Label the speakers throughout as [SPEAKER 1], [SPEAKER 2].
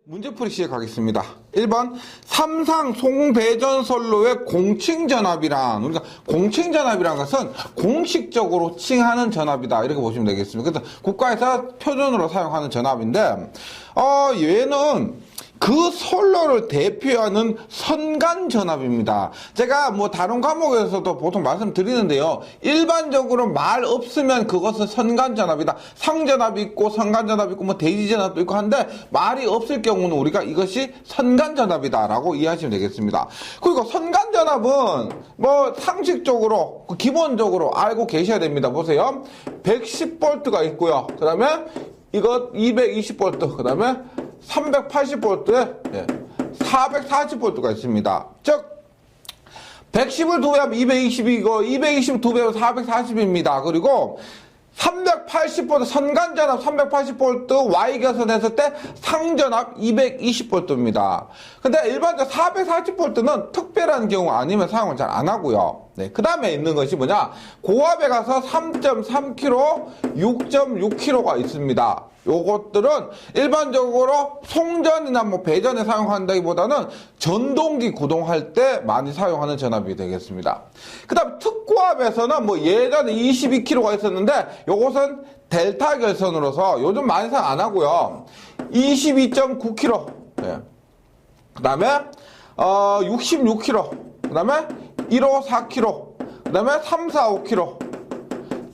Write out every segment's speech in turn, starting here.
[SPEAKER 1] 문제풀이 시작하겠습니다. 1번 삼상 송배전선로의 공칭전압이란, 우리가 공칭전압이란 것은 공식적으로 칭하는 전압이다 이렇게 보시면 되겠습니다. 그래서 국가에서 표준으로 사용하는 전압인데 얘는 그 선로를 대표하는 선간전압입니다. 제가 뭐 다른 과목에서도 보통 말씀드리는데요. 일반적으로 말 없으면 그것은 선간전압이다. 상전압이 있고 선간전압이 있고 뭐 대지전압도 있고 한데 말이 없을 경우는 우리가 이것이 선간전압이다 라고 이해하시면 되겠습니다. 그리고 선간전압은 뭐 상식적으로 기본적으로 알고 계셔야 됩니다. 보세요. 110V가 있고요. 그 다음에 이것 220V, 그 다음에 380V에 440V가 있습니다. 즉 110을 2배하면 220이고 220 2배하면 440입니다. 그리고 380V 선간전압 380V Y격선 했을 때 상전압 220V입니다. 근데 일반적으로 440V는 특별한 경우 아니면 사용을 잘 안 하고요. 네, 그 다음에 있는 것이 뭐냐? 고압에 가서 3.3kg, 6.6kg가 있습니다. 요것들은 일반적으로 송전이나 뭐 배전에 사용한다기보다는 전동기 구동할 때 많이 사용하는 전압이 되겠습니다. 그 다음 특고압에서는 뭐 예전에 22kg가 있었는데 요것은 델타 결선으로서 요즘 많이 사용 안 하고요. 22.9kg. 네. 그 다음에 66kg. 그 다음에 154kg. 그 다음에 345kg.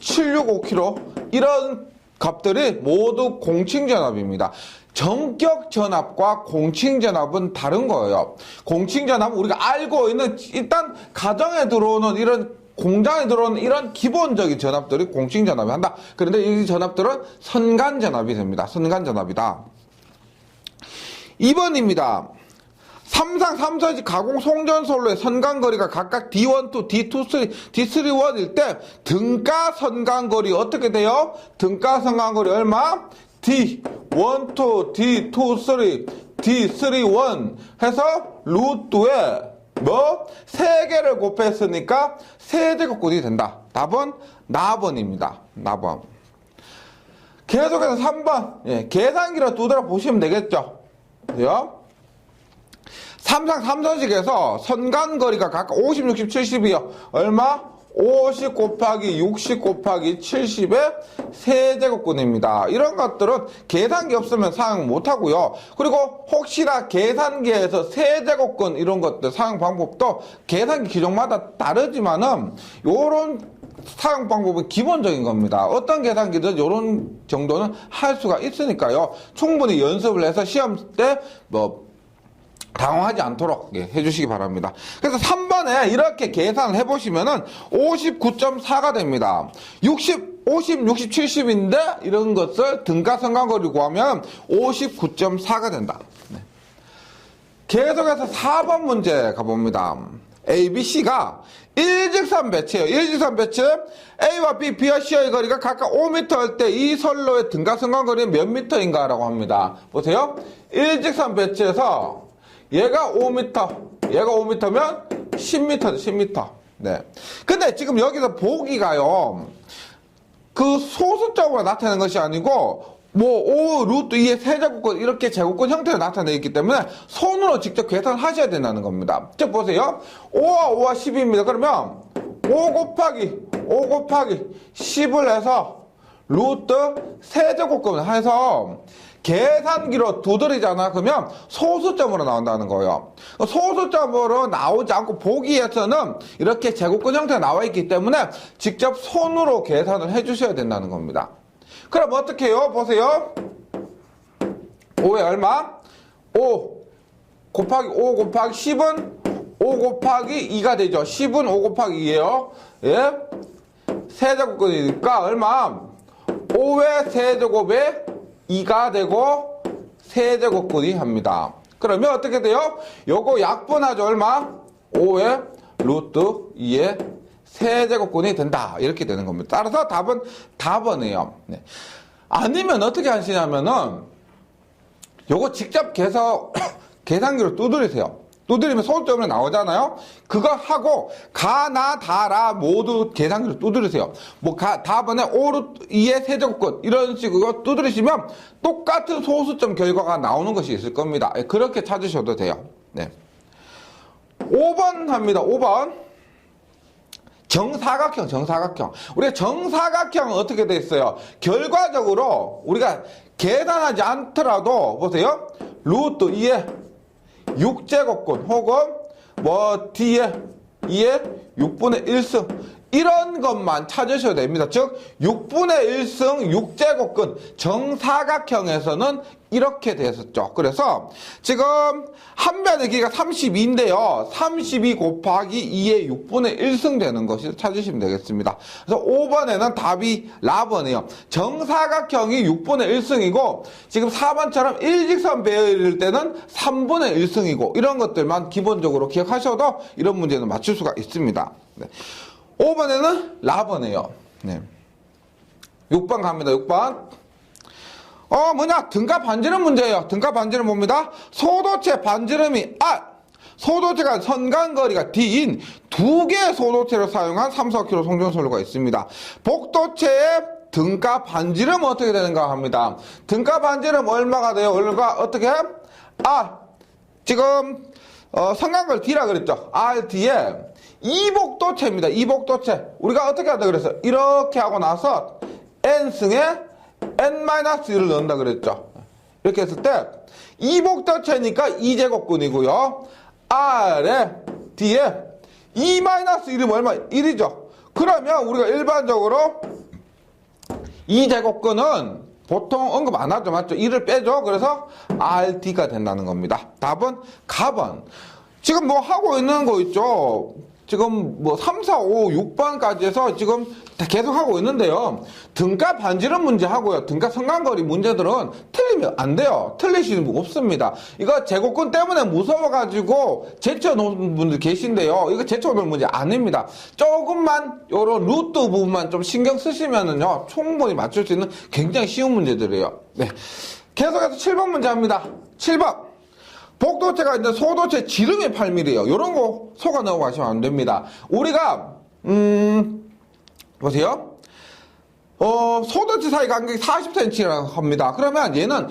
[SPEAKER 1] 765kg. 이런 값들이 모두 공칭전압입니다. 전격전압과 공칭전압은 다른 거예요. 공칭전압은 우리가 알고 있는 일단 가정에 들어오는 이런 공장에 들어오는 이런 기본적인 전압들이 공칭전압이 한다. 그런데 이 전압들은 선간전압이 됩니다. 선간전압이다. 2번입니다. 삼상 3서지 가공 송전선로의 선간거리가 각각 D12, D23, D31일 때 등가 선간거리 어떻게 돼요? 등가 선간거리 얼마? D12, D23, D31 해서 루트에 뭐? 3개를 곱했으니까 세제곱근이 된다. 답은 나번입니다. 나번. 계속해서 3번. 계산기로 두드려 보시면 되겠죠? 그래요? 삼상 3선식에서 선간거리가 각각 50, 60, 70이요. 얼마? 50 곱하기 60 곱하기 70의 세제곱근입니다. 이런 것들은 계산기 없으면 사용 못하고요. 그리고 혹시나 계산기에서 세제곱근 이런 것들 사용 방법도 계산기 기종마다 다르지만은 요런 사용 방법은 기본적인 겁니다. 어떤 계산기든 요런 정도는 할 수가 있으니까요. 충분히 연습을 해서 시험 때 당황하지 않도록 해주시기 바랍니다. 그래서 3번에 이렇게 계산을 해보시면은 59.4가 됩니다. 50, 70인데 이런 것을 등가 선간거리 구하면 59.4가 된다. 네. 계속해서 4번 문제 가봅니다. A, B, C가 일직선 배치예요. 일직선 배치 A와 B, B와 C의 거리가 각각 5m일 때 이 선로의 등가 선간거리는 몇 미터인가 라고 합니다. 보세요. 일직선 배치에서 얘가 5m, 얘가 5m면 10m죠, 10m. 네. 근데 지금 여기서 보기가요, 그 소수점으로 나타내는 것이 아니고, 뭐, 5 루트 2의 세제곱근, 이렇게 제곱근 형태로 나타내 있기 때문에 손으로 직접 계산하셔야 된다는 겁니다. 즉, 보세요. 5와 5와 10입니다. 그러면 5 곱하기 10을 해서 루트 세제곱근을 해서 계산기로 두드리잖아. 그러면 소수점으로 나온다는 거예요. 소수점으로 나오지 않고 보기에서는 이렇게 제곱근 형태가 나와 있기 때문에 직접 손으로 계산을 해주셔야 된다는 겁니다. 그럼 어떻게 해요? 보세요. 5에 얼마? 5 곱하기 5 곱하기 10은 5 곱하기 2가 되죠. 10은 5 곱하기 2예요. 예? 세제곱근이니까 얼마? 5의 세제곱에 2가 되고 세제곱근이 합니다. 그러면 어떻게 돼요? 요거 약분하죠. 얼마? 5의 루트 2의 세제곱근이 된다. 이렇게 되는 겁니다. 따라서 답은 답이에요. 네. 아니면 어떻게 하시냐면은 요거 직접 계산기로 두드리세요. 두드리면 소수점으로 나오잖아요. 그거 하고 가나 다라 모두 계산기로 두드리세요. 뭐 답안에 5루트 2의 세제곱근 이런 식으로 두드리시면 똑같은 소수점 결과가 나오는 것이 있을 겁니다. 그렇게 찾으셔도 돼요. 네. 5번 합니다. 5번. 정사각형. 우리가 정사각형은 어떻게 돼 있어요? 결과적으로 우리가 계산하지 않더라도 보세요. 루트 2의 6제곱근 혹은 뭐 D의 2의 6분의 1승 이런 것만 찾으셔야 됩니다. 즉 6분의 1승 6제곱근 정사각형에서는 이렇게 됐었죠. 그래서 지금 한 변의 길이가 32인데요. 32 곱하기 2의 6분의 1승 되는 것이 찾으시면 되겠습니다. 그래서 5번에는 답이 라번이에요. 정사각형이 6분의 1승이고 지금 4번처럼 일직선 배열일 때는 3분의 1승이고 이런 것들만 기본적으로 기억하셔도 이런 문제는 맞출 수가 있습니다. 네. 5번에는 라번이에요. 네. 6번 갑니다. 6번. 등가 반지름 문제예요. 등가 반지름 뭡니다? 소도체 반지름이 소도체가 선간거리가 D인 두 개의 소도체를 사용한 3,4km 송전선로가 있습니다. 복도체의 등가 반지름은 어떻게 되는가 합니다. 등가 반지름 얼마가 돼요? 얼마 어떻게? 지금 선간거리 D라 그랬죠. RD에 이복도체입니다. 이복도체. 우리가 어떻게 한다 그랬어요? 이렇게 하고 나서 n승에 n-1을 넣는다 그랬죠. 이렇게 했을 때 이복도체니까 2제곱근이고요. R에 D에 2-1이 얼마? 1이죠. 그러면 우리가 일반적으로 2제곱근은 보통 언급 안 하죠. 맞죠? 1을 빼죠. 그래서 RD가 된다는 겁니다. 답은 가번. 지금 뭐 하고 있는 거 있죠. 지금 뭐 3, 4, 5, 6번까지 해서 지금 계속 하고 있는데요. 등가 반지름 문제 하고요. 등가 선간거리 문제들은 틀리면 안 돼요. 틀리시는 분 없습니다. 이거 제곱근 때문에 무서워가지고 제쳐놓은 분들 계신데요. 이거 제쳐놓은 문제 아닙니다. 조금만 요런 루트 부분만 좀 신경 쓰시면은요. 충분히 맞출 수 있는 굉장히 쉬운 문제들이에요. 네. 계속해서 7번 문제 합니다. 7번. 복도체가 이제 소도체 지름이 8mm예요. 요런 거 속아 넣어 가시면 안 됩니다. 우리가 보세요. 소도체 사이 간격이 40cm라고 합니다. 그러면 얘는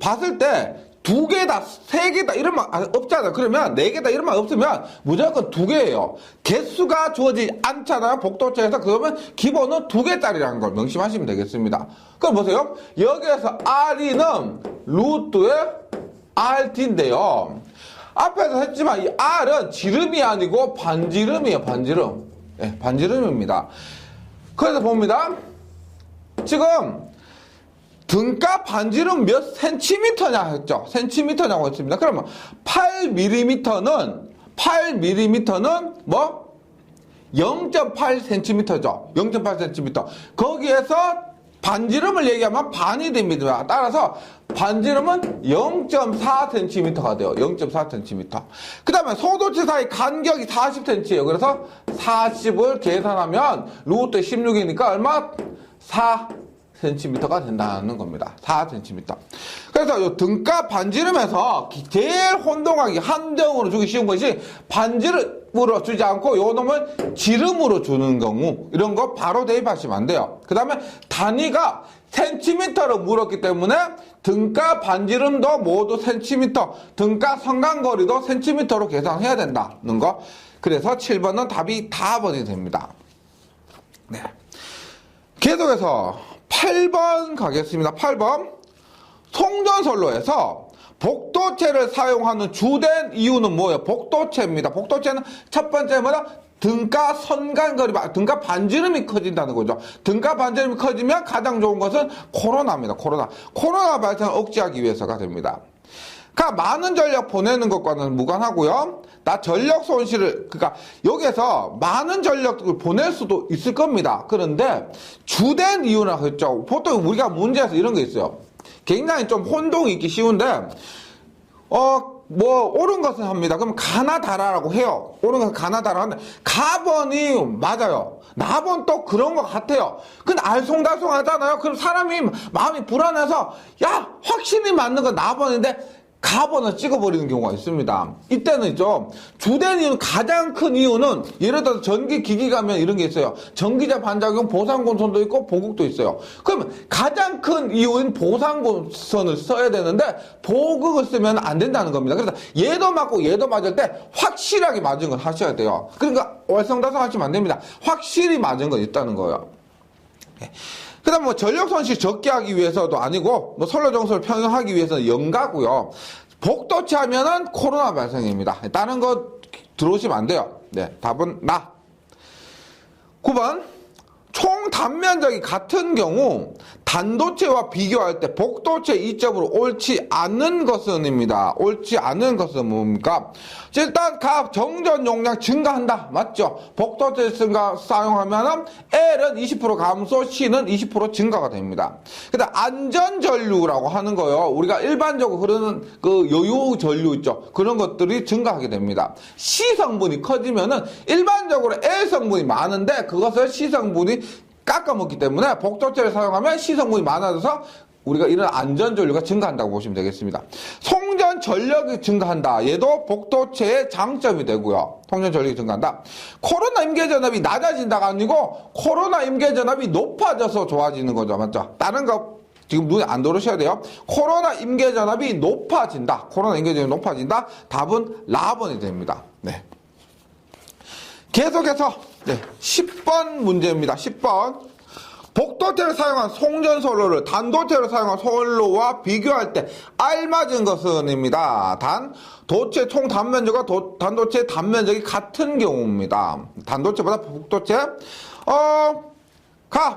[SPEAKER 1] 봤을 때 두 개다, 세 개다 이런 말 없잖아요. 그러면 네 개다 이런 말 없으면 무조건 두 개예요. 개수가 주어지지 않잖아요. 복도체에서. 그러면 기본은 두 개짜리라는 걸 명심하시면 되겠습니다. 그럼 보세요. 여기에서 R이는 루트의 RT인데요. 앞에서 했지만 이 R은 지름이 아니고 반지름이에요. 반지름. 네, 반지름입니다. 그래서 봅니다. 지금 등가 반지름 몇 센티미터냐 했죠. 센티미터냐고 했습니다. 그러면 8mm는 뭐 0.8cm죠. 0.8cm. 거기에서 반지름을 얘기하면 반이 됩니다. 따라서 반지름은 0.4cm가 돼요. 0.4cm. 그 다음에 소도체 사이 간격이 40cm예요. 그래서 40을 계산하면 루트 16이니까 얼마? 4cm가 된다는 겁니다. 4cm. 그래서 이 등가 반지름에서 제일 혼동하기 한정으로 주기 쉬운 것이 반지름으로 주지 않고 요 놈을 지름으로 주는 경우 이런 거 바로 대입하시면 안 돼요. 그 다음에 단위가 센티미터로 물었기 때문에 등가 반지름도 모두 센티미터, 등가 선간거리도 센티미터로 계산해야 된다는 거. 그래서 7번은 답이 다번이 됩니다. 네. 계속해서 8번 가겠습니다. 8번. 송전선로에서 복도체를 사용하는 주된 이유는 뭐예요? 복도체입니다. 복도체는 첫 번째 뭐다? 등가 선간거리, 등가 반지름이 커진다는 거죠. 등가 반지름이 커지면 가장 좋은 것은 코로나입니다. 코로나 발생을 억제하기 위해서가 됩니다. 그러니까 많은 전력 보내는 것과는 무관하고요. 나 전력 손실을, 그러니까 여기에서 많은 전력을 보낼 수도 있을 겁니다. 그런데 주된 이유라고 했죠. 보통 우리가 문제에서 이런 게 있어요. 굉장히 좀 혼동이 있기 쉬운데, 옳은 것은 합니다. 그럼 가나다라라고 해요. 옳은 것은 가나다라고 하는데, 가번이 맞아요. 나번 또 그런 것 같아요. 근데 알쏭달쏭 하잖아요. 그럼 사람이 마음이 불안해서, 야, 확실히 맞는 건 나번인데, 값원을 찍어버리는 경우가 있습니다. 이때는 있죠. 주된 이유는, 가장 큰 이유는, 예를 들어서 전기기기 가면 이런 게 있어요. 전기자 반작용 보상곤선도 있고 보극도 있어요. 그러면 가장 큰 이유인 보상곤선을 써야 되는데 보극을 쓰면 안 된다는 겁니다. 그래서 얘도 맞고 얘도 맞을 때 확실하게 맞은 걸 하셔야 돼요. 그러니까 월성다성 하시면 안 됩니다. 확실히 맞은 건 있다는 거예요. 그 다음 전력 손실 적게 하기 위해서도 아니고, 선로 정수를 평형하기 위해서는 연가고요. 복도체 하면은 코로나 발생입니다. 다른 거 들어오시면 안 돼요. 네, 답은 나. 9번. 총 단면적이 같은 경우 단도체와 비교할 때 복도체 이점으로 옳지 않은 것은입니다. 옳지 않은 것은 뭡니까? 일단 정전 용량 증가한다. 맞죠? 복도체 사용하면은 L은 20% 감소, C는 20% 증가가 됩니다. 그다음 안전전류라고 하는 거요. 우리가 일반적으로 흐르는 그 여유 전류 있죠. 그런 것들이 증가하게 됩니다. C 성분이 커지면은 일반적으로 L 성분이 많은데 그것을 C 성분이 깎아먹기 때문에 복도체를 사용하면 C 성분이 많아져서 우리가 이런 안전전류가 증가한다고 보시면 되겠습니다. 송전 전력이 증가한다. 얘도 복도체의 장점이 되고요. 송전 전력이 증가한다. 코로나 임계전압이 낮아진다가 아니고 코로나 임계전압이 높아져서 좋아지는 거죠. 맞죠? 다른 거 지금 눈에 안 들어오셔야 돼요. 코로나 임계전압이 높아진다. 코로나 임계전압이 높아진다. 답은 라번이 됩니다. 네. 계속해서 10번 문제입니다. 10번. 복도체를 사용한 송전선로를 단도체를 사용한 선로와 비교할 때 알맞은 것은입니다. 단, 도체 총 단면적과 단도체 단면적이 같은 경우입니다. 단도체보다 복도체,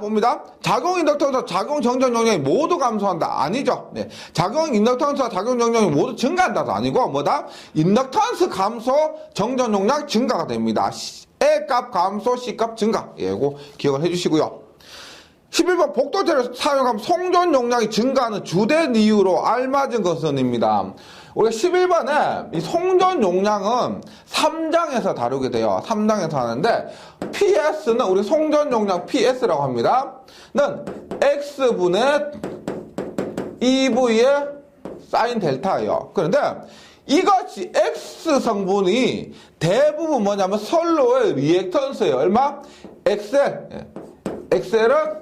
[SPEAKER 1] 봅니다. 작용 인덕턴스와 작용 정전 용량이 모두 감소한다. 아니죠. 네. 작용 인덕턴스와 작용 정전 용량이 모두 증가한다도 아니고, 뭐다? 인덕턴스 감소, 정전 용량 증가가 됩니다. A값 감소, C값 증가. 이거 기억을 해주시고요. 11번 복도체를 사용하면 송전 용량이 증가하는 주된 이유로 알맞은 것은입니다. 우리가 11번에 이 송전 용량은 3장에서 다루게 돼요. 3장에서 하는데 PS는 우리 송전 용량 PS라고 합니다. 는 X분의 EV의 사인 델타예요. 그런데 이것이 X 성분이 대부분 뭐냐면 선로의 리액턴스예요. 얼마? XL은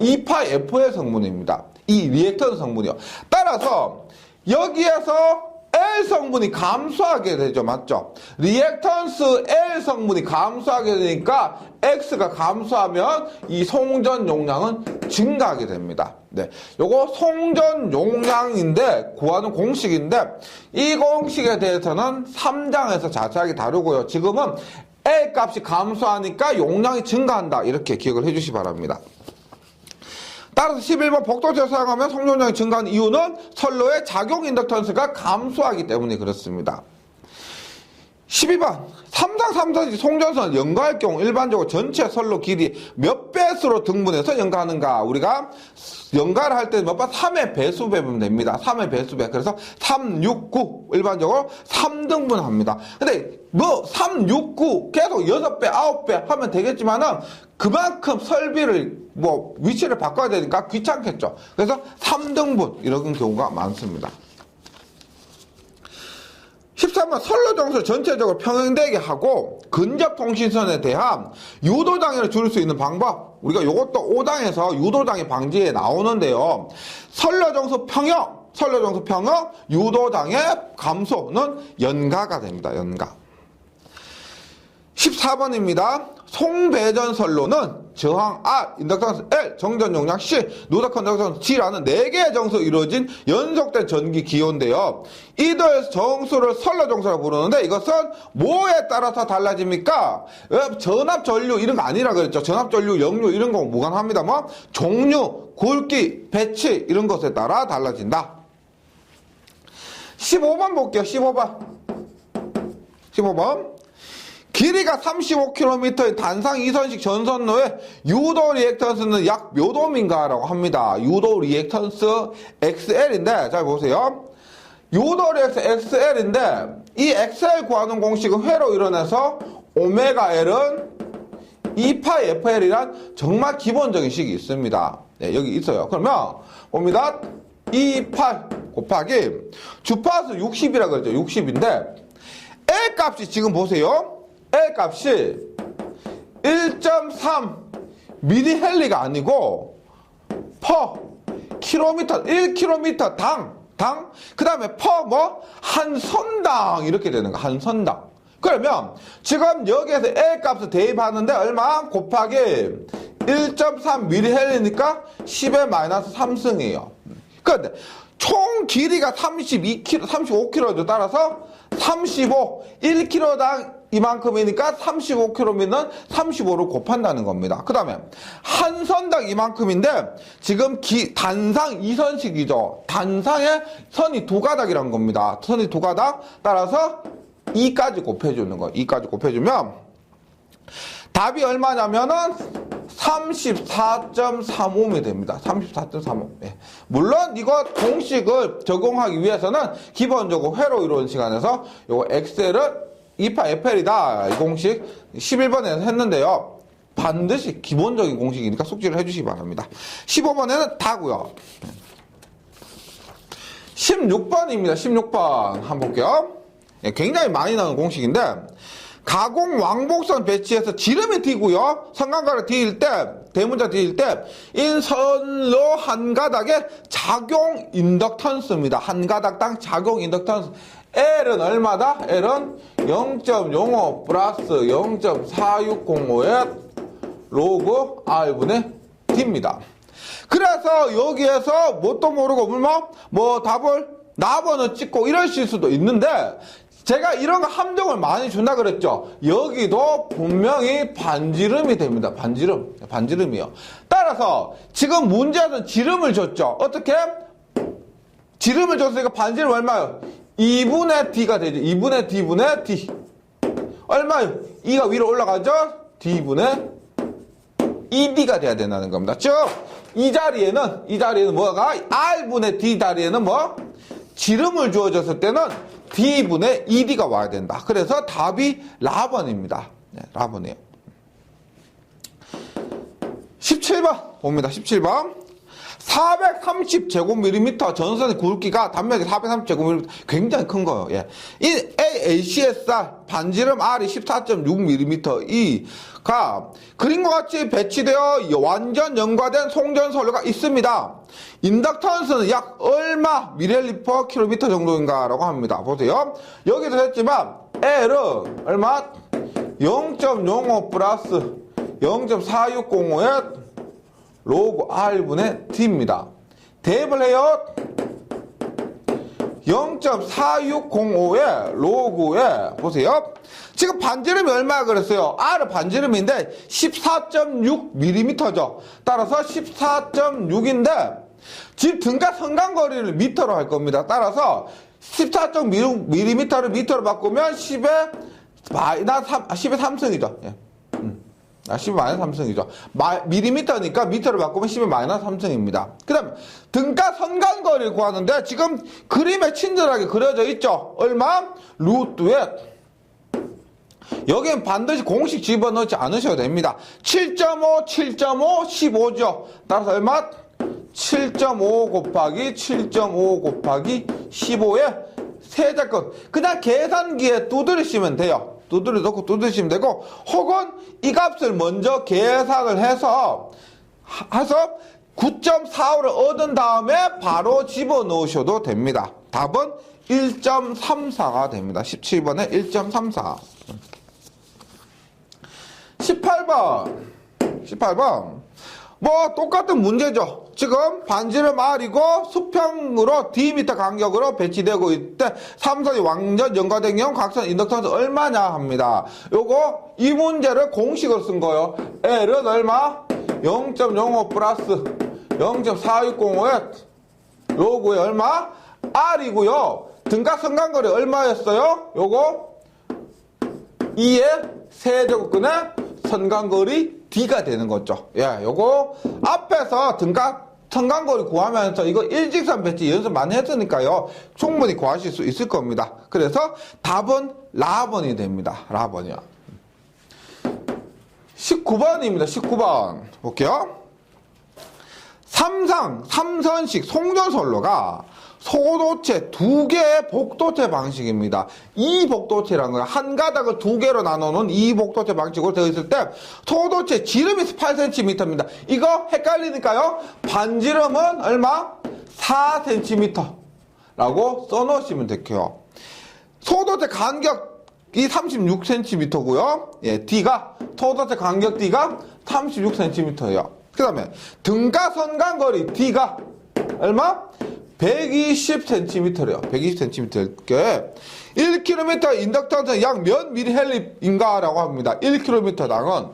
[SPEAKER 1] 2파 F의 성분입니다. 이 리액턴스 성분이요. 따라서 여기에서 L 성분이 감소하게 되죠. 맞죠? 리액턴스 L 성분이 감소하게 되니까 X가 감소하면 이 송전 용량은 증가하게 됩니다. 네. 요거 송전 용량인데 구하는 공식인데 이 공식에 대해서는 3장에서 자세하게 다루고요. 지금은 L 값이 감소하니까 용량이 증가한다. 이렇게 기억을 해주시기 바랍니다. 따라서 11번 복도체를 사용하면 송전용량이 증가하는 이유는 선로의 작용 인덕턴스가 감소하기 때문에 그렇습니다. 12번 3장 3사지 송전선을 연가할 경우 일반적으로 전체 선로 길이 몇 배수로 등분해서 연가하는가? 우리가 연가를 할 때 몇 번? 3의 배수 배분 됩니다. 3의 배수 배. 그래서 3, 6, 9 일반적으로 3등분 합니다. 근데 3, 6, 9 계속 6배, 9배 하면 되겠지만은 그만큼 설비를 위치를 바꿔야 되니까 귀찮겠죠. 그래서 3등분 이런 경우가 많습니다. 13번 선로 정수를 전체적으로 평행되게 하고 근접 통신선에 대한 유도장애를 줄일 수 있는 방법. 우리가 이것도 5장에서 유도장애 방지에 나오는데요. 선로 정수 평형, 유도장애 감소는 연가가 됩니다. 연가. 14번입니다. 송배전 선로는 저항 R, 인덕턴스 L, 정전 용량 C, 누적 컨덕턴스 G라는 4개의 정수로 이루어진 연속된 전기 기호인데요. 이들 정수를 선로 정수라고 부르는데 이것은 뭐에 따라서 달라집니까? 전압 전류 이런 거 아니라 그랬죠. 전압 전류, 역류 이런 거 무관합니다. 종류, 굵기, 배치 이런 것에 따라 달라진다. 15번 볼게요. 15번. 길이가 35km의 단상 2선식 전선로의 유도 리액턴스는 약 몇 옴인가라고 합니다. 유도 리액턴스 XL인데 잘 보세요. 유도 리액턴스 XL인데 이 XL 구하는 공식은 회로 이뤄내서 오메가 L은 2파 FL이란 정말 기본적인 식이 있습니다. 네, 여기 있어요. 그러면 봅니다. 2파 곱하기 주파수 60이라 그랬죠. 60인데 L 값이 지금 보세요. L 값이 1.3 미리헬리가 아니고 퍼 킬로미터 1km 당 그 다음에 퍼 한 선당 이렇게 되는 거. 한 선당. 그러면 지금 여기에서 L 값을 대입하는데 얼마? 곱하기 1.3 미리헬리니까 10의 마이너스 3승이에요. 그런데 총 길이가 32km, 35km죠. 따라서 35, 1km당 이만큼이니까 35km면 35를 곱한다는 겁니다. 그 다음에 한 선당 이만큼인데 지금 단상 2선식이죠. 단상에 선이 두 가닥이란 겁니다. 선이 두 가닥. 따라서 2까지 곱해주는 거예요. 2까지 곱해주면 답이 얼마냐면은 34.35이 됩니다. 34.35. 예. 물론 이거 공식을 적용하기 위해서는 기본적으로 회로 이론 시간에서 요거 엑셀은 2파 FL이다. 이 공식 11번에서 했는데요. 반드시 기본적인 공식이니까 숙지를 해주시기 바랍니다. 15번에는 다고요. 16번입니다. 16번 한번 볼게요. 예, 굉장히 많이 나오는 공식인데 가공 왕복선 배치해서 지름이 D고요. 선간거리 D일 때, 대문자 D일 때 인선로 한 가닥에 작용 인덕턴스입니다. 한 가닥당 작용 인덕턴스. L은 얼마다? L은 0.05 플러스 0.4605의 로그 R분의 D입니다. 그래서 여기에서 뭣도 모르고 뭐 답을 나번을 찍고 이러실 수도 있는데 제가 이런 거 함정을 많이 준다 그랬죠. 여기도 분명히 반지름이 됩니다. 반지름이요. 따라서 지금 문제에서는 지름을 줬죠. 어떻게? 지름을 줬으니까 반지름 얼마요? 2분의 D가 되죠. 2분의 D분의 D. 얼마요? 2가 위로 올라가죠? D분의 2D가 돼야 된다는 겁니다. 즉, 이 자리에는 뭐가? R분의 D 자리에는 지름을 주어졌을 때는 D분의 2D가 와야 된다. 그래서 답이 라번입니다. 네, 라번이에요. 17번 봅니다. 17번. 430제곱밀리미터 전선의 굵기가 단면이 430제곱밀리미터 굉장히 큰 거예요. 예. 이 ACSR 반지름 R이 14.6mm가 그림과 같이 배치되어 완전 연과된 송전선로가 있습니다. 인덕턴스는 약 얼마 미리헬리 퍼 킬로미터 정도인가 라고 합니다. 보세요. 여기도 했지만 L은 얼마? 0.05 플러스 0.4605의 로그 R분의 D입니다. 대입을 해요. 0.4605의 로그에 보세요. 지금 반지름이 얼마야 그랬어요? R은 반지름인데 14.6mm죠. 따라서 14.6인데 집 등가 선간거리를 미터로 할 겁니다. 따라서 14.6mm를 미터로 바꾸면 10의 3승이죠. 예. 10의 마이너스 3승이죠. 밀리미터니까 미터를 바꾸면 10의 마이너스 3승입니다. 그 다음 등가 선간거리를 구하는데 지금 그림에 친절하게 그려져 있죠. 얼마? 루트에 여기엔 반드시 공식 집어넣지 않으셔도 됩니다. 7.5, 7.5, 15죠. 따라서 얼마? 7.5 곱하기 7.5 곱하기 15의 세제곱. 그냥 계산기에 두드리시면 돼요. 두드려 넣고 두드리시면 되고, 혹은 이 값을 먼저 계산을 해서 9.45를 얻은 다음에 바로 집어넣으셔도 됩니다. 답은 1.34가 됩니다. 17번에 1.34. 18번. 똑같은 문제죠. 지금 반지름 R이고 수평으로 D미터 간격으로 배치되고 있대. 3선이 완전 연과된 경우 각선 인덕턴스 얼마냐 합니다. 이 문제를 공식으로 쓴 거예요. L은 얼마? 0.05 플러스 0.4605의 로그에 얼마? R이고요. 등가 선간거리 얼마였어요? 2의 세제곱근의 선간거리 D가 되는 거죠. 예, 요거 앞에서 등가 선간거리 구하면서 이거 일직선 배치 연습 많이 했으니까요. 충분히 구하실 수 있을 겁니다. 그래서 답은 라번이 됩니다. 라번이요. 19번입니다. 19번 볼게요. 삼선식 송전선로가 소도체 두 개의 복도체 방식입니다. 이복도체라는 거예요. 한 가닥을 두 개로 나누는 이복도체 방식으로 되어 있을 때 소도체 지름이 8cm입니다. 이거 헷갈리니까요. 반지름은 얼마? 4cm라고 써놓으시면 될게요. 소도체 간격이 36cm고요. 예, D가 소도체 간격 D가 36cm예요. 그 다음에 등가 선간거리 D가 얼마? 120cm래요. 120cm께 1km 인덕턴스 약 몇 미리헬립인가 라고 합니다. 1km당은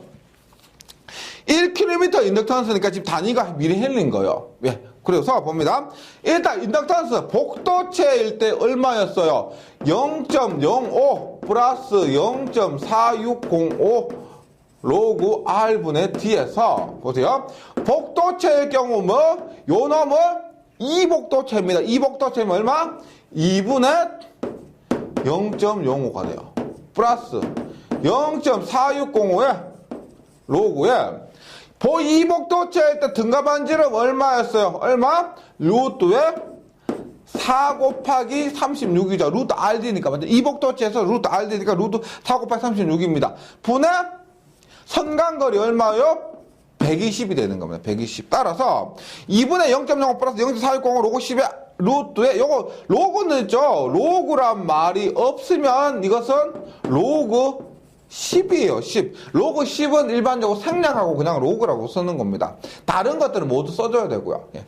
[SPEAKER 1] 1km 인덕턴스니까 지금 단위가 미리헬리인 거예요. 예. 그래서 봅니다. 일단 인덕턴스 복도체일 때 얼마였어요? 0.05 플러스 0.4605 로그 R분의 D에서 보세요. 복도체의 경우 뭐? 요 놈은 이복도체입니다. 이복도체면 얼마? 2분의 0.05가 돼요. 플러스 0.4605에 로그에 이복도체일 때 등가반지름 얼마였어요? 얼마? 루트에 4 곱하기 36이죠. 루트 RD니까. 맞죠? 이복도체에서 루트 RD니까 루트 4 곱하기 36입니다. 분의 선간거리 얼마요? 120이 되는 겁니다. 120. 따라서 2분의 0.05 플러스 0.460 로그 10의 루트에 요거 로그는 있죠. 로그란 말이 없으면 이것은 로그 10이에요. 10. 로그 10은 일반적으로 생략하고 그냥 로그라고 쓰는 겁니다. 다른 것들은 모두 써줘야 되고요. 예.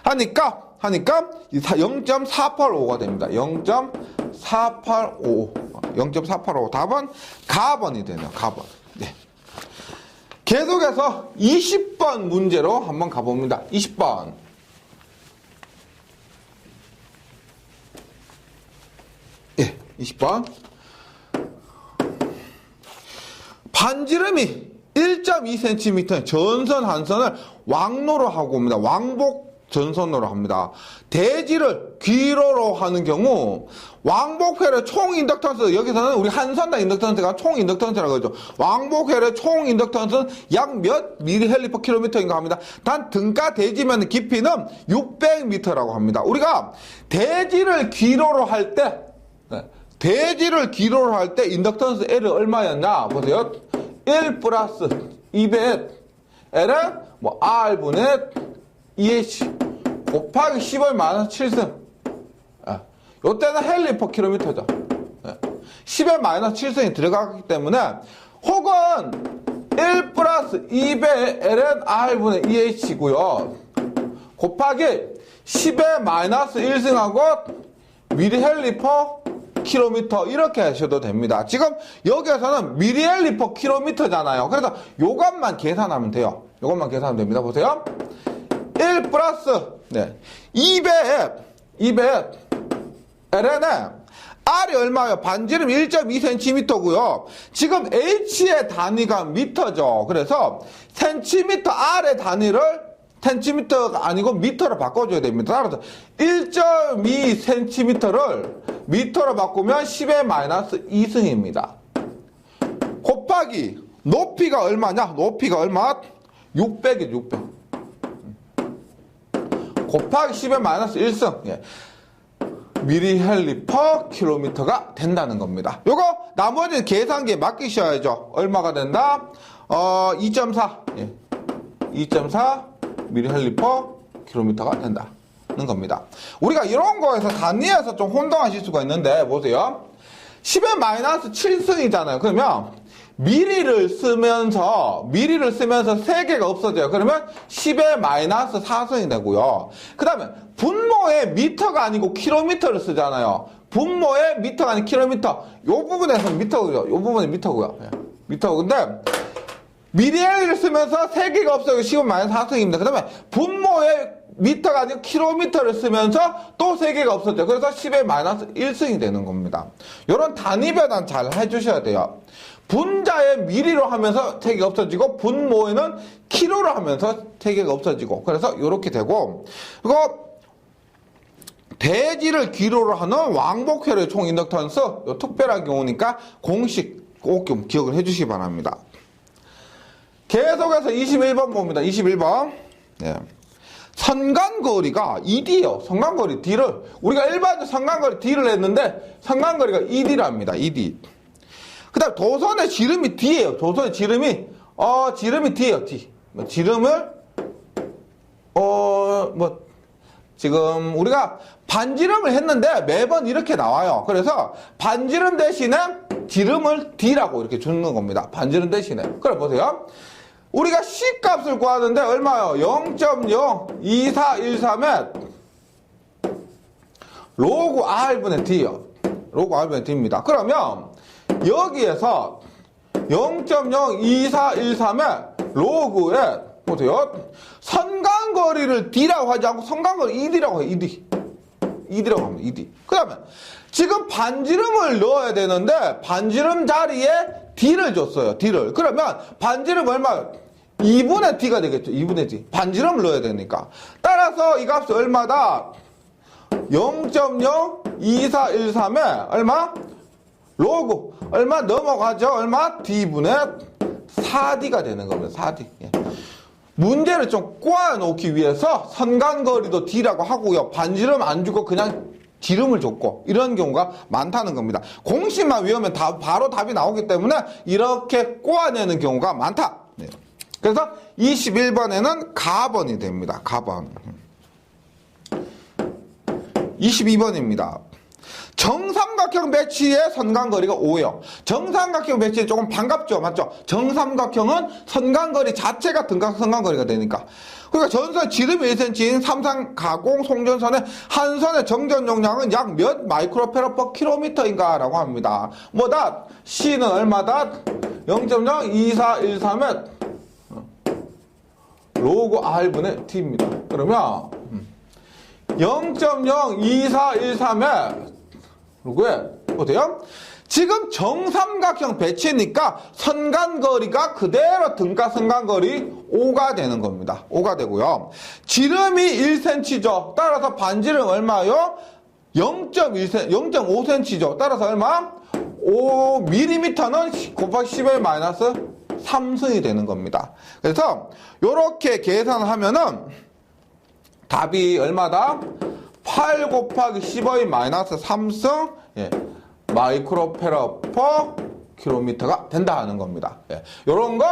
[SPEAKER 1] 하니까 0.485가 됩니다. 0.485. 0.485. 답은 가번이 되네요. 가번. 네. 계속해서 20번 문제로 한번 가봅니다. 20번. 예, 20번. 반지름이 1.2cm 전선 한 선을 왕로로 하고 옵니다. 왕복 전선으로 합니다. 대지를 귀로로 하는 경우 왕복회로의 총 인덕턴스, 여기서는 우리 한선당 인덕턴스가 총 인덕턴스라고 하죠. 왕복회로의 총 인덕턴스는 약 몇 미리헬리 퍼 킬로미터인가 합니다. 단 등가 대지면 깊이는 600m라고 합니다. 우리가 대지를 귀로로 할 때 인덕턴스 L이 얼마였냐? 보세요. 1 플러스 200 L은 뭐 R분의 EH 곱하기 10을 마이너스 7승. 요때는 헬리 퍼 킬로미터죠. 10의 마이너스 7승이 들어가기 때문에 혹은 1 플러스 200 L은 R분의 EH고요. 곱하기 10의 마이너스 1승하고 미리헬리 퍼 킬로미터 이렇게 하셔도 됩니다. 지금 여기에서는 미리헬리 퍼 킬로미터잖아요. 그래서 요것만 계산하면 돼요. 요것만 계산하면 됩니다. 보세요. 1 플러스 200 LN에 R이 얼마예요? 반지름 1.2cm고요. 지금 H의 단위가 미터죠. 그래서 센티미터 R의 단위를 센티미터가 아니고 미터로 바꿔줘야 됩니다. 따라서 1.2cm를 미터로 바꾸면 10의 마이너스 2승입니다. 곱하기 높이가 얼마냐? 높이가 얼마? 600이죠. 600. 곱하기 10의 마이너스 1승. 예. 미리헬리 퍼 킬로미터가 된다는 겁니다. 요거 나머지 계산기에 맡기셔야죠. 얼마가 된다? 2.4. 예. 2.4 미리헬리 퍼 킬로미터가 된다는 겁니다. 우리가 이런 거에서 단위에서 좀 혼동하실 수가 있는데 보세요. 10의 마이너스 7승이잖아요. 그러면 미리를 쓰면서 3개가 없어져요. 그러면 10의 마이너스 4승이 되고요. 그 다음에 분모에 미터가 아니고 킬로미터를 쓰잖아요. 분모에 미터가 아닌 킬로미터. 요 부분에서는 미터고요. 요 부분이 미터고요. 미터. 근데 미리헬리를 쓰면서 3개가 없어요. 10의 마이너스 4승입니다. 그 다음에 분모에 미터가 아니고 킬로미터를 쓰면서 또 3개가 없어져요. 그래서 10의 마이너스 1승이 되는 겁니다. 요런 단위 변환 잘 해주셔야 돼요. 분자에 미리로 하면서 3개가 없어지고 분모에는 키로로 하면서 3개가 없어지고 그래서 이렇게 되고 그리고 대지를 기로로 하는 왕복회로의 총 인덕턴스 요 특별한 경우니까 공식 꼭 좀 기억을 해주시기 바랍니다. 계속해서 21번 봅니다. 21번. 네. 선간거리가 ED예요. 선간거리 D를 우리가 일반적으로 선간거리 D를 했는데 선간거리가 ED랍니다. ED. 그다음 도선의 지름이 D예요. 도선의 지름이 D예요. D. 지름을 지금 우리가 반지름을 했는데 매번 이렇게 나와요. 그래서 반지름 대신에 지름을 D라고 이렇게 주는 겁니다. 반지름 대신에. 그래 보세요. 우리가 C 값을 구하는데 얼마요? 0.02413에 로그 R분의 D요. 로그 R분의 D입니다. 그러면 여기에서 0.02413에 로그에 보세요. 선간거리를 D라고 하지 않고 선간거리 ED라고 해요. ED라고 합니다. ED. 그 다음에 지금 반지름을 넣어야 되는데 반지름 자리에 D를 줬어요. D를. 그러면 반지름 얼마요? 2분의 D가 되겠죠. 2분의 D. 반지름을 넣어야 되니까. 따라서 이 값이 얼마다? 0.02413에 얼마? 로그. 얼마 넘어가죠? 얼마? D분의 4D가 되는 겁니다. 4D. 예. 문제를 좀 꼬아놓기 위해서 선간거리도 D라고 하고요. 반지름 안 주고 그냥 지름을 줬고 이런 경우가 많다는 겁니다. 공식만 외우면 바로 답이 나오기 때문에 이렇게 꼬아내는 경우가 많다. 네. 그래서 21번에는 가번이 됩니다. 가번. 22번입니다. 정삼각형 배치의 선간거리가 5예요. 정삼각형 배치는 조금 반갑죠. 맞죠? 정삼각형은 선간거리 자체가 등각선간거리가 되니까. 그러니까 전선 지름이 1cm인 삼상 가공 송전선의 한 선의 정전 용량은 약 몇 마이크로페라 퍼 킬로미터인가 라고 합니다. 뭐다? C는 얼마다? 0.02413의 로그 R분의 T입니다. 그러면 0.02413의 로그에 보세요. 지금 정삼각형 배치니까 선간거리가 그대로 등가선간거리 5가 되는 겁니다. 5가 되고요. 지름이 1cm죠. 따라서 반지름 얼마요? 0.5cm죠. 따라서 얼마? 5mm는 곱하기 10의 마이너스 3승이 되는 겁니다. 그래서 이렇게 계산을 하면은 답이 얼마다? 8 곱하기 10의 마이너스 3승 마이크로페라 퍼 킬로미터가 된다 하는 겁니다. 요런 거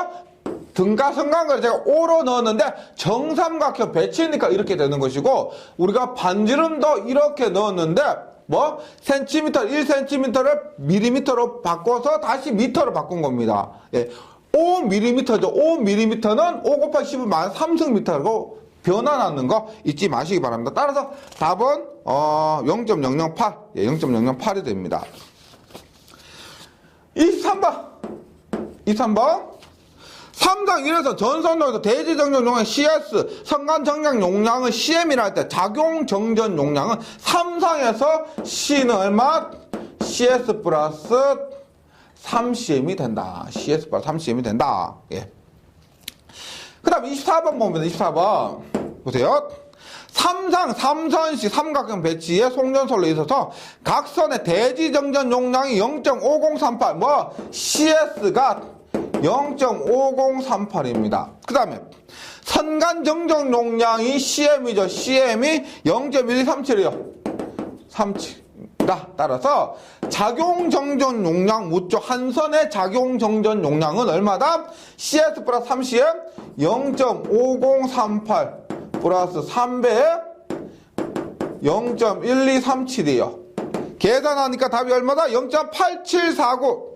[SPEAKER 1] 등가선간거리 제가 5로 넣었는데 정삼각형 배치니까 이렇게 되는 것이고 우리가 반지름도 이렇게 넣었는데 센티미터 1cm를 밀리미터로 바꿔서 다시 미터로 바꾼 겁니다. 5mm죠. 5mm는 5 곱하기 10의 마이너스 3승 미터로 변환하는 거 잊지 마시기 바랍니다. 따라서 답은 0.008, 0.008이 됩니다. 23번. 삼상 1에서 전선로에서 대지 정전 용량 CS, 선간 정량 용량은 CM이라 할 때 작용 정전 용량은 삼상에서 C는 얼마? CS 플러스 3CM이 된다. CS 플러스 3CM이 된다. 예. 그 다음 24번 보면 24번 보세요. 삼선식 삼각형 배치의 송전선로 있어서 각선의 대지정전 용량이 0.5038 CS가 0.5038입니다. 그 다음에 선간정전 용량이 CM이죠. CM이 0.1237이에요. 37입니다. 따라서 작용정전 용량 묻죠. 한 선의 작용정전 용량은 얼마다? CS 플러스 3CM 0.5038 플러스 3배에 0.1237이에요. 계산하니까 답이 얼마다? 0.8749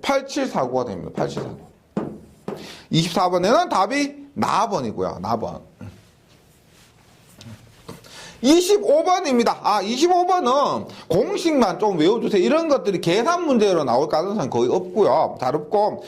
[SPEAKER 1] 8749가 됩니다. 8749. 24번에는 답이 나번이고요. 나번. 25번입니다. 25번은 공식만 좀 외워주세요. 이런 것들이 계산 문제로 나올 가능성이 거의 없고요. 다릅고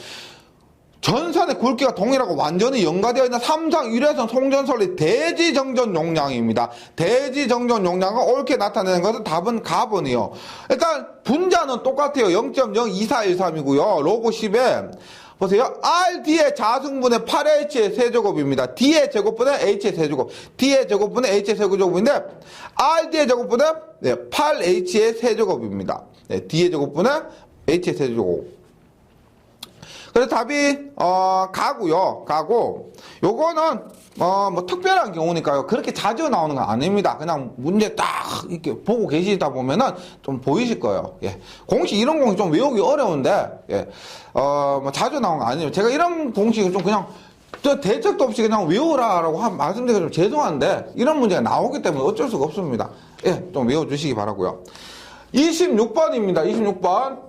[SPEAKER 1] 전선의 굵기가 동일하고 완전히 연가되어 있는 삼상 유래선 송전선의 대지정전 용량입니다. 대지정전 용량을 옳게 나타내는 것은 답은 가번이요. 일단 분자는 똑같아요. 0.02413이고요. 로그 10에 보세요. RD의 자승분의 8H의 세제곱입니다. D의 제곱분의 H의 세제곱. D의 제곱분의 H의 세제곱인데 RD의 제곱분의 8H의 세제곱입니다. D의 제곱분의 H의 세제곱. 그래서 답이 가고요. 가고 요거는 뭐 특별한 경우니까요. 그렇게 자주 나오는 건 아닙니다. 그냥 문제 딱 이렇게 보고 계시다 보면은 좀 보이실 거예요. 예. 공식 이런 공식 좀 외우기 어려운데 예. 뭐 자주 나오는 건 아니에요. 제가 이런 공식을 좀 그냥 대책도 없이 그냥 외우라라고 말씀드리기 좀 죄송한데 이런 문제가 나오기 때문에 어쩔 수가 없습니다. 예, 좀 외워주시기 바라고요. 26번입니다. 26번.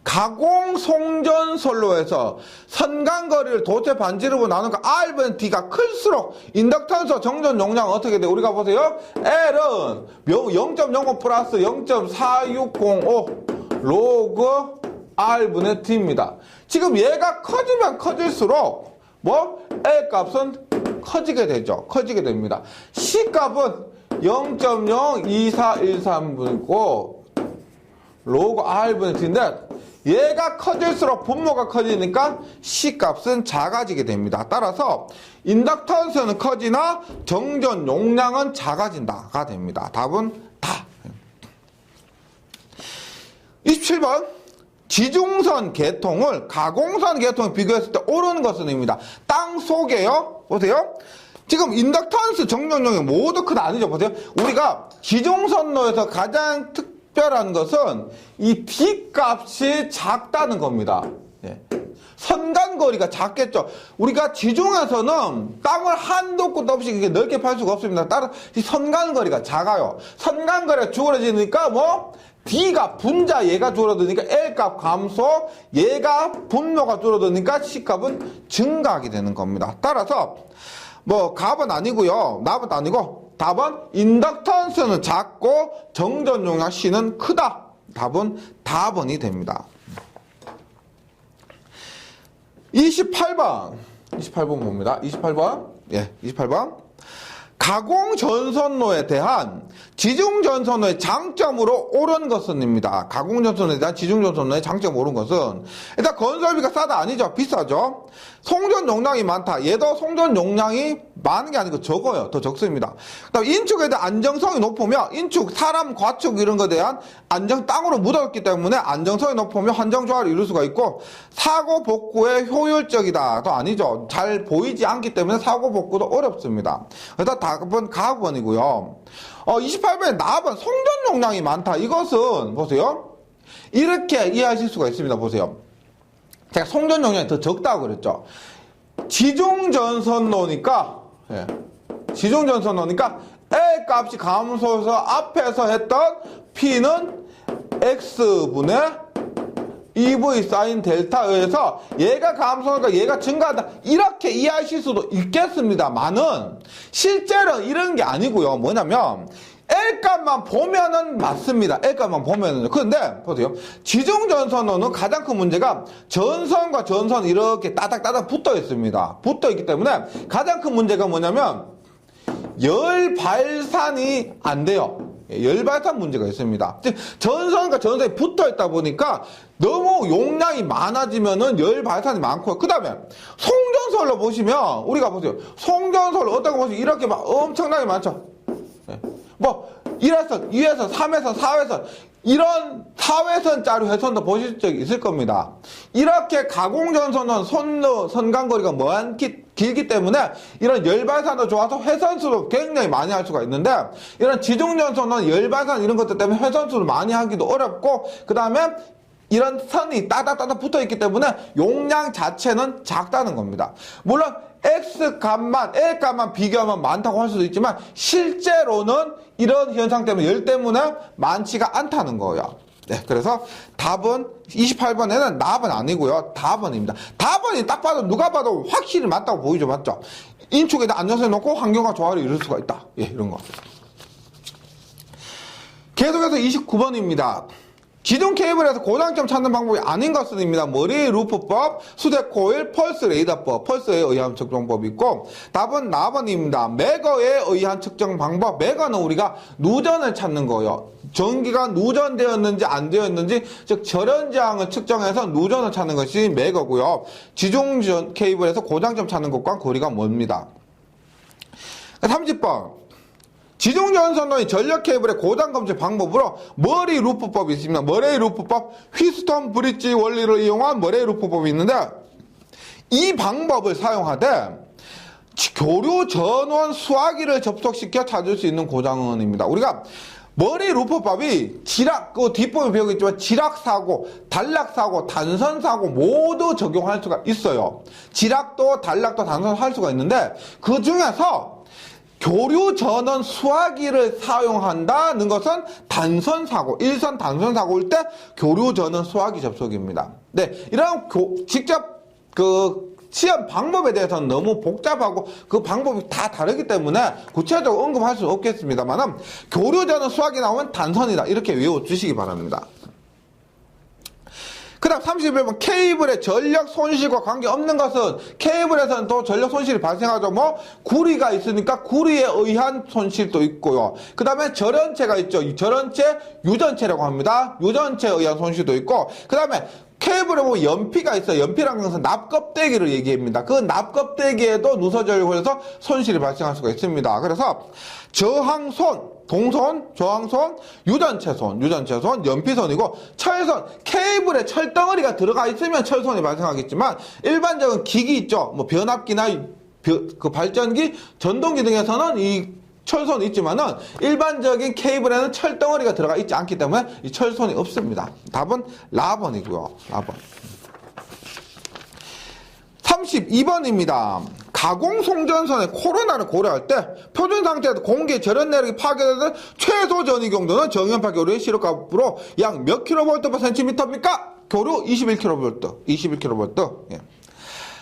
[SPEAKER 1] 가공 송전선로에서 선간거리를 도체 반지름으로 나누니까 R분 D가 클수록 인덕턴스 정전 용량은 어떻게 돼? 우리가 보세요. L은 0.05 플러스 0.4605 로그 R분의 D입니다. 지금 얘가 커지면 커질수록 뭐? L 값은 커지게 되죠. 커지게 됩니다. C 값은 0.02413분이고 로그 R분의 D인데 얘가 커질수록 분모가 커지니까 C 값은 작아지게 됩니다. 따라서 인덕턴스는 커지나 정전 용량은 작아진다가 됩니다. 답은 다. 27번. 지중선 계통을 가공선 계통에 비교했을 때 오르는 것은입니다. 땅 속에요. 보세요. 지금 인덕턴스 정전용이 모두 크다 아니죠. 보세요. 우리가 지중선로에서 가장 특별한 것은 이 D 값이 작다는 겁니다. 예. 선간거리가 작겠죠. 우리가 지중에서는 땅을 한도 끝도 없이 이렇게 넓게 팔 수가 없습니다. 따라서 이 선간거리가 작아요. 선간거리가 줄어지니까 뭐 D가 분자 얘가 줄어드니까 L 값 감소, 얘가 분모가 줄어드니까 C 값은 증가하게 되는 겁니다. 따라서 뭐 값은 아니고요. 납은 아니고 답은 인덕턴스는 작고 정전 용량 C는 크다. 답은 답은이 됩니다. 28번. 28번 봅니다. 28번. 예, 28번. 가공 전선로에 대한 지중 전선로의 장점으로 오른 것은입니다. 가공 전선로에 대한 지중 전선로의 장점으로 오른 것은 일단 건설비가 싸다 아니죠. 비싸죠. 송전 용량이 많다. 얘도 송전 용량이 많은 게 아니고 적어요. 더 적습니다. 그다음 인축에 대한 안정성이 높으며 인축, 사람, 과축 이런 것에 대한 안정 땅으로 묻었기 때문에 안정성이 높으며 환경 조화를 이룰 수가 있고 사고 복구에 효율적이다도 아니죠. 잘 보이지 않기 때문에 사고 복구도 어렵습니다. 그래서 답은 가번이고요. 28번에 나번 송전 용량이 많다. 이것은 보세요. 이렇게 이해하실 수가 있습니다. 보세요. 제가 송전 용량이 더 적다고 그랬죠. 지중전선로니까 예. 지중전선로니까 L 값이 감소해서 앞에서 했던 P는 X분의 EV 사인 델타에 의해서 얘가 감소하니까 얘가 증가한다. 이렇게 이해하실 수도 있겠습니다만은 실제로 이런 게 아니고요. 뭐냐면 L 값만 보면은 맞습니다. L 값만 보면은요. 그런데 보세요. 지중전선로는 가장 큰 문제가 전선과 전선 이렇게 따닥따닥 붙어 있습니다. 붙어 있기 때문에 가장 큰 문제가 뭐냐면 열 발산이 안 돼요. 열 발산 문제가 있습니다. 즉 전선과 전선이 붙어 있다 보니까 너무 용량이 많아지면은 열 발산이 많고요. 그 다음에 송전선로 보시면 우리가 보세요. 송전선로 어떤 거 보시면 이렇게 막 엄청나게 많죠. 뭐 1회선, 2회선, 3회선, 4회선 이런 4회선짜리 회선도 보실 적이 있을 겁니다. 이렇게 가공전선은 선간거리가 길기 때문에 이런 열발산도 좋아서 회선수를 굉장히 많이 할 수가 있는데 이런 지중전선은 열발산 이런 것들 때문에 회선수를 많이 하기도 어렵고 그 다음에 이런 선이 따닥따닥 붙어 있기 때문에 용량 자체는 작다는 겁니다. 물론 X 값만, L 값만 비교하면 많다고 할 수도 있지만 실제로는 이런 현상 때문에 열 때문에 많지가 않다는 거예요. 네, 그래서 답은 28번에는 납은 아니고요. 답은입니다. 답은이 딱 봐도 누가 봐도 확실히 맞다고 보이죠. 맞죠? 인축에다 안전선에 놓고 환경과 조화를 이룰 수가 있다. 예, 이런 거. 계속해서 29번입니다. 기존 케이블에서 고장점 찾는 방법이 아닌 것은입니다. 머리 루프법, 수색 코일, 펄스 레이더법, 펄스에 의한 측정법이 있고 답은 나번입니다. 매거에 의한 측정 방법. 매거는 우리가 누전을 찾는 거예요. 전기가 누전되었는지 안 되었는지 즉 절연저항을 측정해서 누전을 찾는 것이 매거고요. 지중 케이블에서 고장점 찾는 것과 거리가 멉니다. 30번. 지중전선로의 전력 케이블의 고장 검색 방법으로 머레이 루프법이 있습니다. 머레이 루프법, 휘스턴 브릿지 원리를 이용한 머레이 루프법이 있는데 이 방법을 사용하되 교류 전원 수화기를 접속시켜 찾을 수 있는 고장원입니다. 우리가 머레이 루프법이 그 뒷부분에 배우겠지만 지락사고, 단락사고, 단선사고 모두 적용할 수가 있어요. 지락도, 단락도, 단선도 할 수가 있는데 그 중에서 교류 전원 수화기를 사용한다는 것은 단선사고, 일선 단선사고일 때 교류 전원 수화기 접속입니다. 네, 이런 직접 시험 방법에 대해서는 너무 복잡하고 그 방법이 다 다르기 때문에 구체적으로 언급할 수는 없겠습니다만 교류 전원 수화기 나오면 단선이다 이렇게 외워주시기 바랍니다. 그 다음 31번 케이블의 전력 손실과 관계없는 것은 케이블에서는 또 전력 손실이 발생하죠. 뭐 구리가 있으니까 구리에 의한 손실도 있고요. 그 다음에 절연체가 있죠. 절연체, 유전체라고 합니다. 유전체에 의한 손실도 있고 그 다음에 케이블에 보면 연피가 있어요. 연피라는 것은 납껍데기를 얘기합니다. 그 납껍데기에도 누설전력을 걸려서 손실이 발생할 수가 있습니다. 그래서 저항손, 동손, 저항손, 유전체손, 연피선이고 철선, 케이블에 철덩어리가 들어가 있으면 철선이 발생하겠지만 일반적인 기기 있죠. 뭐 변압기나 그 발전기, 전동기 등에서는 이 철선이 있지만은 일반적인 케이블에는 철덩어리가 들어가 있지 않기 때문에 이 철선이 없습니다. 답은 라번이고요. 라번. 32번입니다. 가공 송전선의 코로나를 고려할 때 표준 상태에서 공기의 절연 내력이 파괴되는 최소 전위 경도는 정연파 교류의 시력값으로 약 몇 kV/cm입니까? 교류 21kV. 21kV. 예.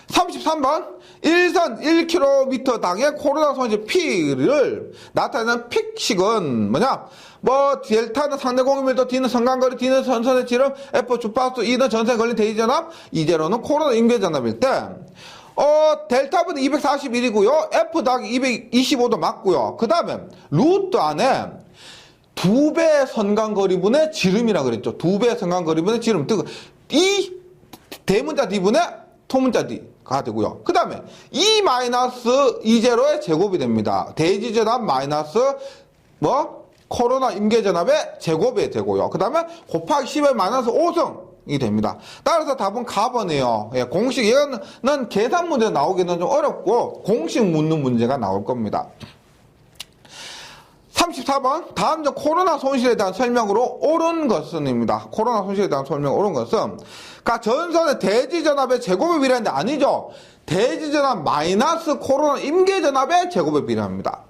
[SPEAKER 1] 33번 일선 1km당의 코로나 손실 P를 나타내는 픽식은 뭐냐? 뭐 델타는 상대 공유밀도, D는 선간거리, D는 전선의 지름, F 주파수, E는 전선에 걸린 대지전압, 이제로는 코로나 임계전압일 때 델타분은 241이고요. F 더하기 225도 맞고요. 그 다음에 루트 안에 2배의 선간거리분의 지름이라 그랬죠. 2배의 선간거리분의 지름. 이 대문자 D분의 소문자 D가 되고요. 그 다음에 E 마이너스 E0의 제곱이 됩니다. 대지전압 마이너스 코로나 임계전압의 제곱이 되고요. 그 다음에 곱하기 10의 마이너스 5승이 됩니다. 따라서 답은 가번이에요. 예, 공식, 이거는 계산 문제 나오기는 좀 어렵고 공식 묻는 문제가 나올 겁니다. 34번 다음 중 코로나 손실에 대한 설명으로 옳은 것은입니다. 코로나 손실에 대한 설명 옳은 것은 그러니까 전선의 대지전압의 제곱에 비례하는데 아니죠. 대지전압 마이너스 코로나 임계전압의 제곱에 비례합니다.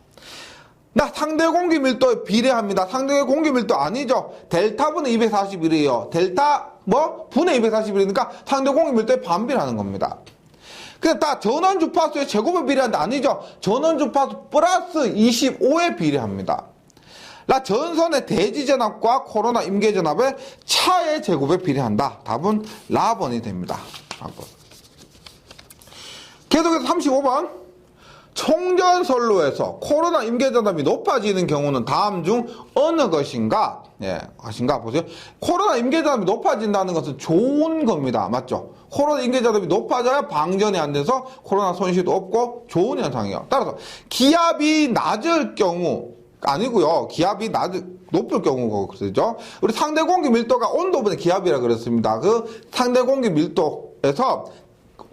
[SPEAKER 1] 나 상대 공기 밀도에 비례합니다. 상대 공기 밀도 아니죠. 델타분은 241이에요. 델타 분의 241이니까 상대 공기 밀도에 반비례하는 겁니다. 그냥 다 전원 주파수의 제곱에 비례하는데 아니죠. 전원 주파수 플러스 25에 비례합니다. 전선의 대지전압과 코로나 임계전압의 차의 제곱에 비례한다. 답은 라번이 됩니다. 라번. 계속해서 35번 총전선로에서 코로나 임계전압이 높아지는 경우는 다음 중 어느 것인가? 예, 것인가 보세요. 코로나 임계전압이 높아진다는 것은 좋은 겁니다. 맞죠? 코로나 임계전압이 높아져야 방전이 안 돼서 코로나 손실도 없고 좋은 현상이에요. 따라서 기압이 낮을 경우 아니고요. 기압이 높을 경우가 그러죠. 우리 상대 공기 밀도가 온도분의 기압이라 그랬습니다. 그 상대 공기 밀도에서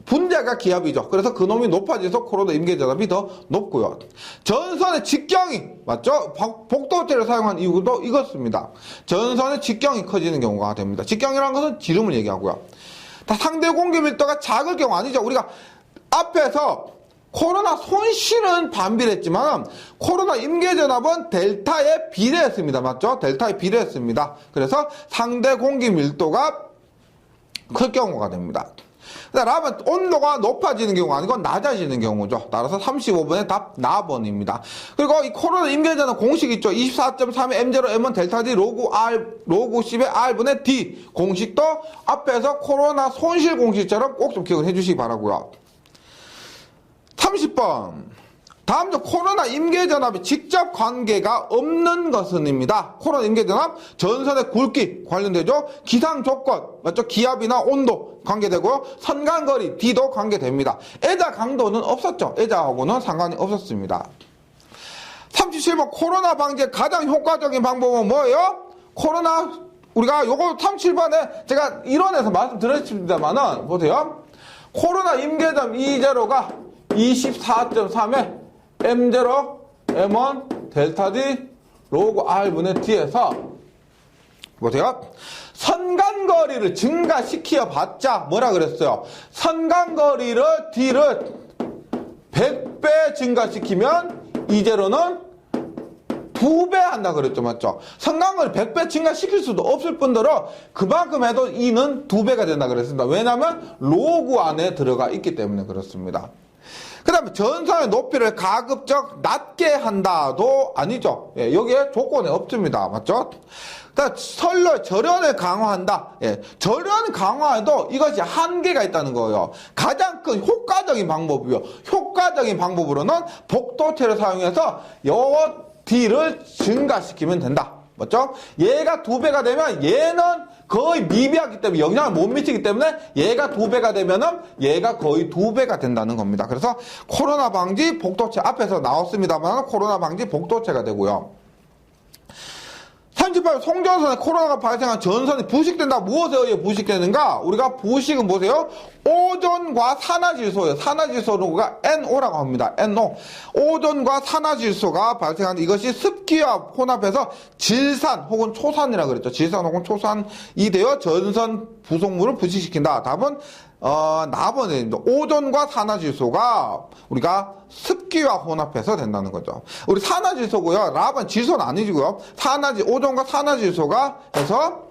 [SPEAKER 1] 분자가 기압이죠. 그래서 그놈이 높아져서 코로나 임계전압이 더 높고요. 전선의 직경이 맞죠? 복도호텔을 사용한 이유도 이것입니다. 전선의 직경이 커지는 경우가 됩니다. 직경이라는 것은 지름을 얘기하고요. 상대 공기 밀도가 작을 경우 아니죠. 우리가 앞에서 코로나 손실은 반비례했지만 코로나 임계전압은 델타에 비례했습니다. 맞죠? 델타에 비례했습니다. 그래서 상대 공기 밀도가 클 경우가 됩니다. 라면 온도가 높아지는 경우가 아니고 낮아지는 경우죠. 따라서 35번의 답 나번입니다. 그리고 이 코로나 임계전압 공식 있죠. 24.3의 M0 M은 델타 D 로그 R 로그 10의 R분의 D 공식도 앞에서 코로나 손실 공식처럼 꼭 좀 기억을 해주시기 바라고요. 30번 다음 중 코로나 임계전압이 직접 관계가 없는 것은입니다. 코로나 임계전압 전선의 굵기 관련되죠. 기상조건 맞죠? 기압이나 온도 관계되고요. 선간거리 D도 관계됩니다. 애자 강도는 없었죠. 애자하고는 상관이 없었습니다. 37번 코로나 방지의 가장 효과적인 방법은 뭐예요? 코로나 우리가 요거 37번에 제가 이론에서 말씀드렸습니다만은 보세요. 코로나 임계점 E0가 24.3에 M0, M1, 델타 D, 로그 R분의 D에서 보세요. 선간거리를 증가시켜 봤자 뭐라 그랬어요? 선간거리를 D를 100배 증가시키면 E0는 2배 한다 그랬죠. 맞죠? 선간거리 100배 증가시킬 수도 없을 뿐더러 그만큼 해도 E는 2배가 된다 그랬습니다. 왜냐하면 로그 안에 들어가 있기 때문에 그렇습니다. 그 다음에 전선의 높이를 가급적 낮게 한다도 아니죠. 예, 여기에 조건이 없습니다. 맞죠? 그다음 선로 절연을 강화한다. 예, 절연 강화에도 이것이 한계가 있다는 거예요. 가장 큰 효과적인 방법이요. 효과적인 방법으로는 복도체를 사용해서 요 D를 증가시키면 된다. 맞죠? 얘가 2배가 되면 얘는 거의 미비하기 때문에 영향을 못 미치기 때문에 얘가 2배가 되면은 얘가 거의 2배가 된다는 겁니다. 그래서 코로나 방지 복도체 앞에서 나왔습니다만 코로나 방지 복도체가 되고요. 38. 송전선에 코로나가 발생한 전선이 부식된다. 무엇에 의해 부식되는가? 우리가 부식은 보세요. 오존과 산화질소예요. 산화질소가 NO라고 합니다. NO. 오존과 산화질소가 발생하는 이것이 습기와 혼합해서 질산 혹은 초산이라고 그랬죠. 질산 혹은 초산이 되어 전선 부속물을 부식시킨다. 답은 나번에 오존과 산화질소가 우리가 습기와 혼합해서 된다는 거죠. 우리 산화질소고요. 라번 질소는 아니고요. 오존과 산화질소가 해서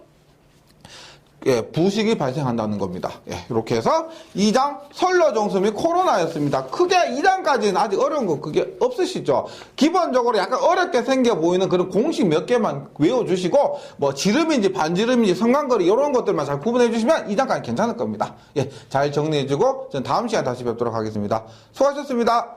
[SPEAKER 1] 예, 부식이 발생한다는 겁니다. 예, 이렇게 해서 2장 선로정수 및 코로나였습니다. 크게 2장까지는 아직 어려운 거 그게 없으시죠? 기본적으로 약간 어렵게 생겨 보이는 그런 공식 몇 개만 외워주시고 뭐 지름인지 반지름인지 성간거리 이런 것들만 잘 구분해 주시면 2장까지 괜찮을 겁니다. 예, 잘 정리해주고 전 다음 시간에 다시 뵙도록 하겠습니다. 수고하셨습니다.